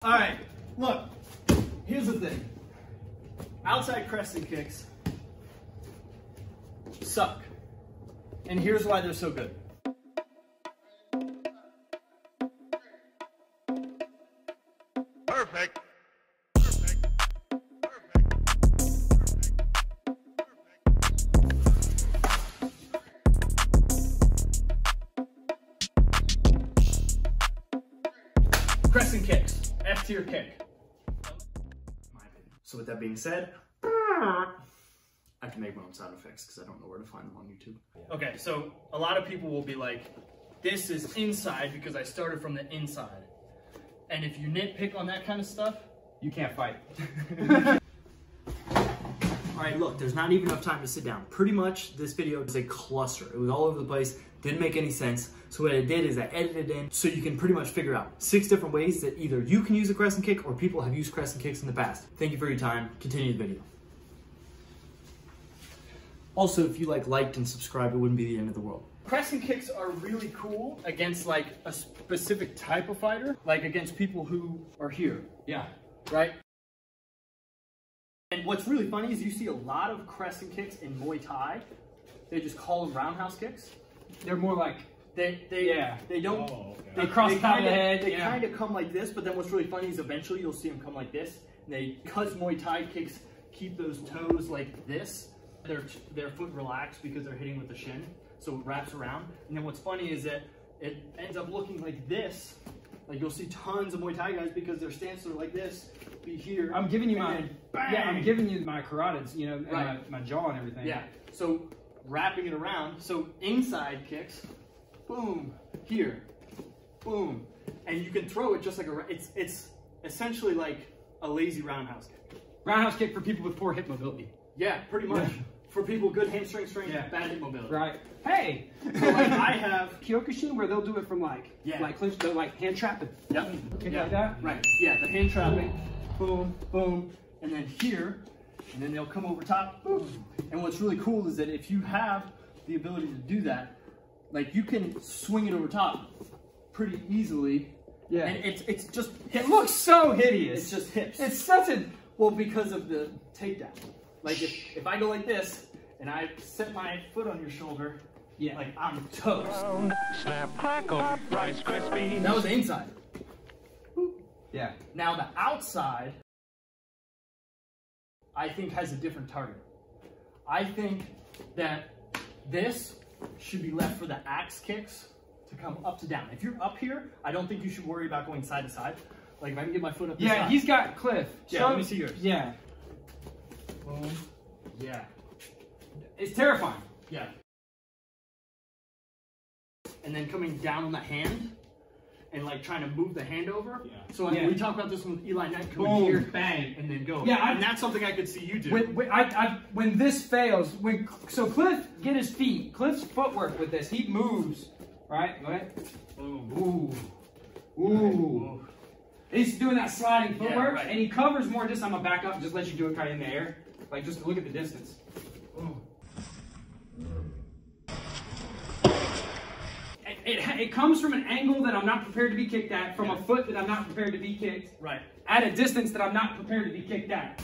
All right, look, here's the thing. Outside crescent kicks suck. And here's why they're so good. Perfect. Crescent kicks, F tier kick. So with that being said, I can make my own sound effects because I don't know where to find them on YouTube. Okay, so a lot of people will be like, this is inside because I started from the inside. And if you nitpick on that kind of stuff, you can't fight. All right, look, there's not even enough time to sit down. Pretty much this video is a cluster. It was all over the place, didn't make any sense. So what I did is I edited it in so you can pretty much figure out 6 different ways that either you can use a crescent kick or people have used crescent kicks in the past. Thank you for your time. Continue the video. Also, if you liked and subscribed, it wouldn't be the end of the world. Crescent kicks are really cool against like a specific type of fighter, like against people who are here. Yeah. Right? And what's really funny is you see a lot of crescent kicks in Muay Thai. They just call them roundhouse kicks. They're more like they don't. Oh, okay. They cross the top of the head. They kind of come like this, but then what's really funny is eventually you'll see them come like this. And because Muay Thai kicks keep those toes like this, their foot relaxed because they're hitting with the shin, so it wraps around. And then what's funny is that it ends up looking like this. Like you'll see tons of Muay Thai guys because their stances are like this. Be here. I'm giving you I'm giving you my carotids, you know, right. my jaw and everything. Yeah. So wrapping it around. So inside kicks, boom, here, boom, and you can throw it just like it's essentially like a lazy roundhouse kick. Roundhouse kick for people with poor hip mobility. Yeah, pretty much. For people good hamstring strength, bad hip mobility. Right. Hey. So like I have Kyokushin where they'll do it from like clinch, they'll like hand trap it. Yep. Kick like that. Right. Yeah, the hand trapping. Boom, boom, and then here, and then they'll come over top. Boom. And what's really cool is that if you have the ability to do that, like you can swing it over top pretty easily. Yeah. And it's just hips. It looks so hideous. It's just hips. It's such a because of the takedown. Like if I go like this and I set my foot on your shoulder, like I'm toast. Snap, crackle, Rice Krispies. That was the inside. Yeah. Now the outside, I think has a different target. I think that this should be left for the axe kicks to come up to down. If you're up here, I don't think you should worry about going side to side. Like if I can get my foot up this side. He's got Cliff. Yeah, let me see yours. Yeah. Boom. Yeah. It's terrifying. Yeah. And then coming down on the hand and like trying to move the hand over. Yeah. So we talk about this with Eli Knight coming here, bang, and then go. Yeah, and that's something I could see you do. When this fails, so Cliff get his feet. Cliff's footwork with this, he moves, right? Go ahead. Boom. Ooh. Ooh. He's doing that sliding footwork, and he covers more distance. I'm gonna back up and just let you do it kind of in the air. Like just look at the distance. Ooh. It comes from an angle that I'm not prepared to be kicked at, from a foot that I'm not prepared to be kicked, at a distance that I'm not prepared to be kicked at.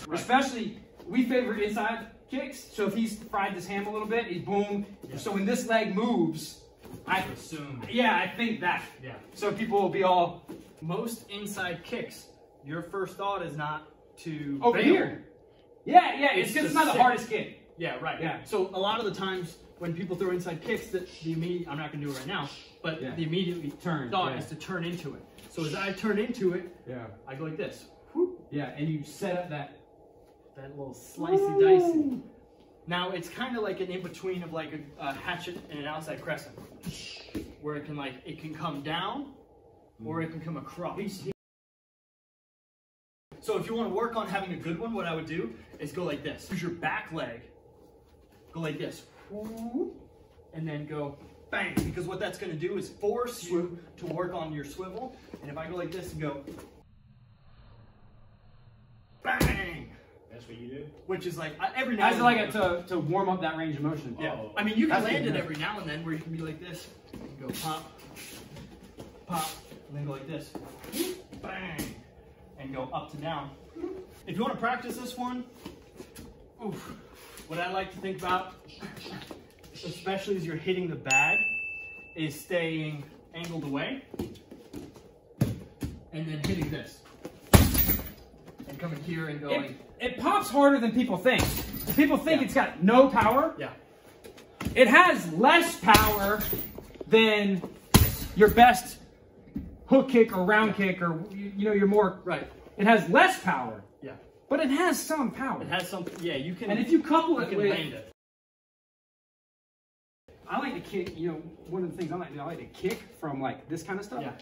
Right. Especially, we favor inside kicks, so if he's fried this ham a little bit, he's boom. Yeah. So when this leg moves, I assume. Yeah, I think that. Yeah. So people will be all... Most inside kicks, your first thought is not to over fail. Here. Yeah, it's because it's not the hardest kick. Yeah, right. Yeah. So a lot of the times when people throw inside kicks, that the immediate, I'm not going to do it right now, but the immediate thought is to turn into it. So as I turn into it, I go like this. Whoop. Yeah, and you set up that little slicey dicey. Now it's kind of like an in between of like a hatchet and an outside crescent, where it can come down, or it can come across. So if you want to work on having a good one, what I would do is go like this. Use your back leg, go like this, and then go bang, because what that's going to do is force you to work on your swivel. And if I go like this and go bang, that's what you do? Which is like every now and then. I like it to warm up that range of motion. Yeah. I mean, you can land it every now and then where you can be like this, go pop, pop, and then go like this. bang, and go up to down. If you want to practice this one, oof, what I like to think about, especially as you're hitting the bag, is staying angled away and then hitting this. And coming here and going. It pops harder than people think. People think it's got no power. Yeah. It has less power than your best hook kick or round kick or, you know, your more. Right. It has less power. Yeah. But it has some power. It has something. Yeah, you can. And if you couple it with. Land it. I like to kick, you know, one of the things I like to do, I like to kick from like this kind of stuff. Yeah.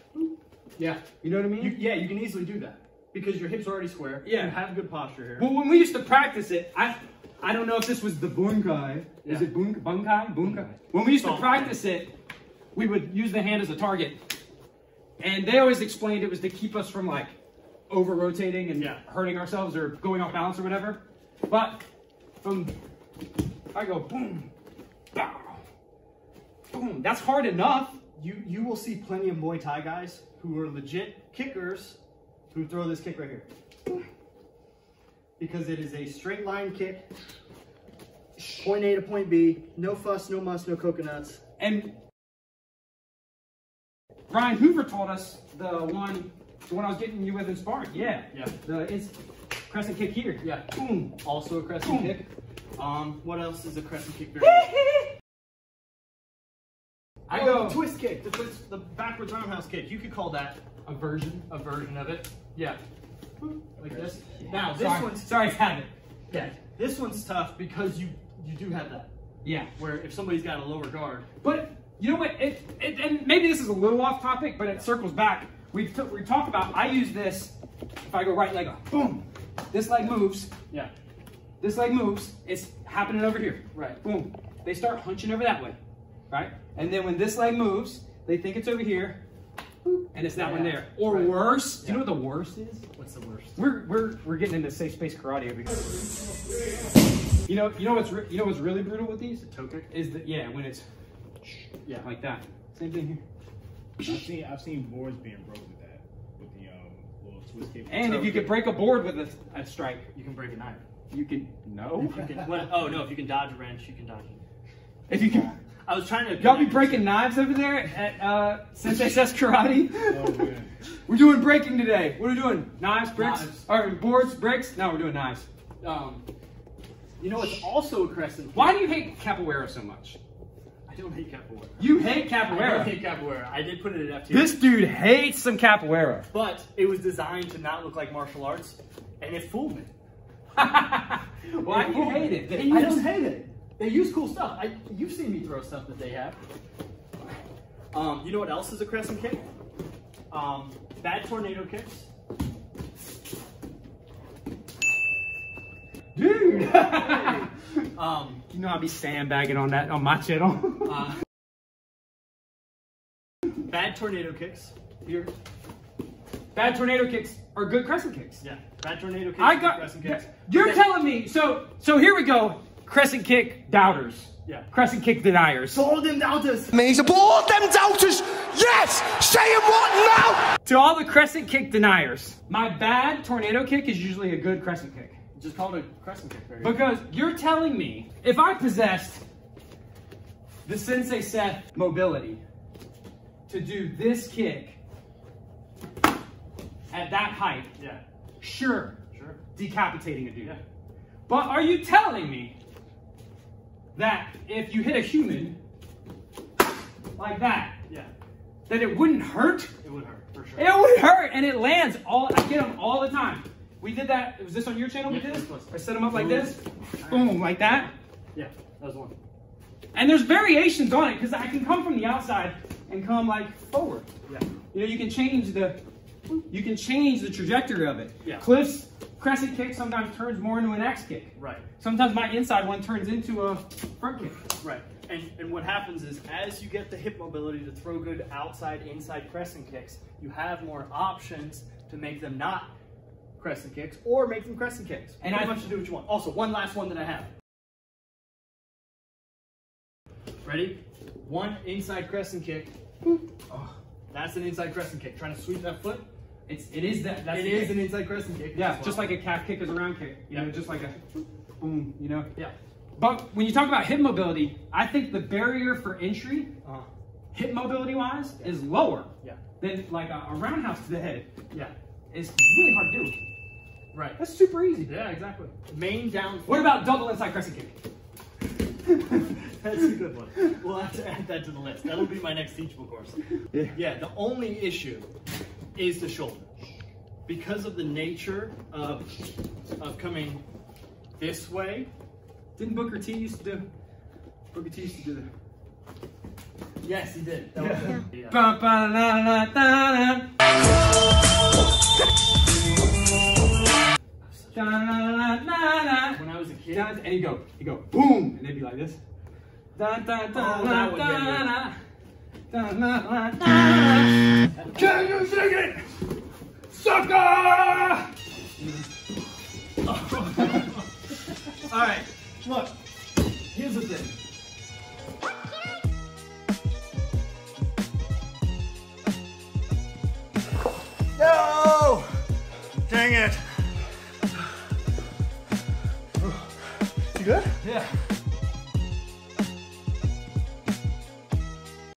Yeah. You know what I mean? You can easily do that because your hips are already square. Yeah. You have good posture here. Well, when we used to practice it, I don't know if this was the Bunkai. Yeah. Is it Bunkai? Bunkai. When we used to practice it, we would use the hand as a target. And they always explained it was to keep us from like over rotating and hurting ourselves or going off balance or whatever. But I go boom, bow, boom. That's hard enough. You will see plenty of Muay Thai guys who are legit kickers who throw this kick right here. Because it is a straight line kick, point A to point B, no fuss, no muss, no coconuts. And Brian Hoover taught us the one I was getting you with in sparring. Yeah. The crescent kick here. Yeah. Boom. Also a crescent kick. What else is a crescent kick? I go twist kick, the backwards roundhouse kick. You could call that a version of it. Yeah. Like this. Now sorry, it's habit. Yeah. This one's tough because you do have that. Yeah. Where if somebody's got a lower guard. But you know what? And maybe this is a little off topic, but it circles back. We talked about. I use this. If I go right leg up, boom. This leg moves. Yeah. This leg moves. It's happening over here. Right. Boom. They start hunching over that way. Right. And then when this leg moves, they think it's over here. And it's that one there. Or worse. Do you know what the worst is? What's the worst? We're getting into safe space karate over here. You know what's really brutal with these? The toe kick? Is when it's like that. Same thing here. I've seen boards being broke with that, with the little twist kick. And if you could break a board with a strike, you can break a knife. You can no. If you can, if you can dodge a wrench, you can dodge it. If you can. I was trying to. Y'all be breaking knives over there at Sensei Seth Karate? Oh, man. We're doing breaking today. What are we doing? Knives, bricks? Or boards, bricks? No, we're doing knives. You know, it's also a crescent. Why do you hate capoeira so much? I don't hate capoeira. You hate capoeira? I don't hate capoeira. I did put it at F2. This dude hates some capoeira. But it was designed to not look like martial arts, and it fooled me. Why do you hate it? I don't hate it. They use cool stuff. You've seen me throw stuff that they have. You know what else is a crescent kick? Bad tornado kicks. Dude! You know I'll be sandbagging on that on my channel. Bad tornado kicks. Here. Bad tornado kicks are good crescent kicks. Yeah. Bad tornado kicks are good crescent kicks. You're telling me, so here we go. Crescent kick doubters. Yeah. Crescent kick deniers. To all them doubters. Means all them doubters. Yes! Saying what now? To all the crescent kick deniers. My bad tornado kick is usually a good crescent kick. Just call it a crescent kick. Very because you're telling me, if I possessed the Sensei Seth mobility to do this kick at that height, sure, decapitating a dude. Yeah. But are you telling me that if you hit a human like that, that it wouldn't hurt? It would hurt, for sure. It would hurt, and it lands I get them all the time. We did that. Was this on your channel? We did this? I set them up like this. Boom, like that. Yeah, that was one. And there's variations on it, because I can come from the outside and come like forward. Yeah. You know, you can change the trajectory of it. Yeah. Cliff's crescent kick sometimes turns more into an X kick. Right. Sometimes my inside one turns into a front kick. Right. And what happens is, as you get the hip mobility to throw good outside, inside crescent kicks, you have more options to make them not crescent kicks or make them crescent kicks. And pretty much to do what you want. Also, one last one that I have. Ready? One inside crescent kick. Oh, that's an inside crescent kick. Trying to sweep that foot. It is that. That's It is an inside crescent kick. Yeah, just like a calf kick is a round kick. You know, just like a boom. You know. Yeah. But when you talk about hip mobility, I think the barrier for entry, hip mobility wise, is lower. Yeah. Than like a roundhouse to the head. Yeah. It's really hard to do. Right. That's super easy. Yeah, exactly. Main down. What about double inside crescent kick? That's a good one. We'll have to add that to the list. That'll be my next teachable course. Yeah, the only issue is the shoulder. Because of the nature of coming this way. Didn't Booker T used to do? Booker T used to do that. Yes, he did. That was it. Yeah. When I was a kid, and you go boom, and they'd be like this. Can you sing it? Sucker! all right, look, here's the thing. No! Dang it. You good? Yeah.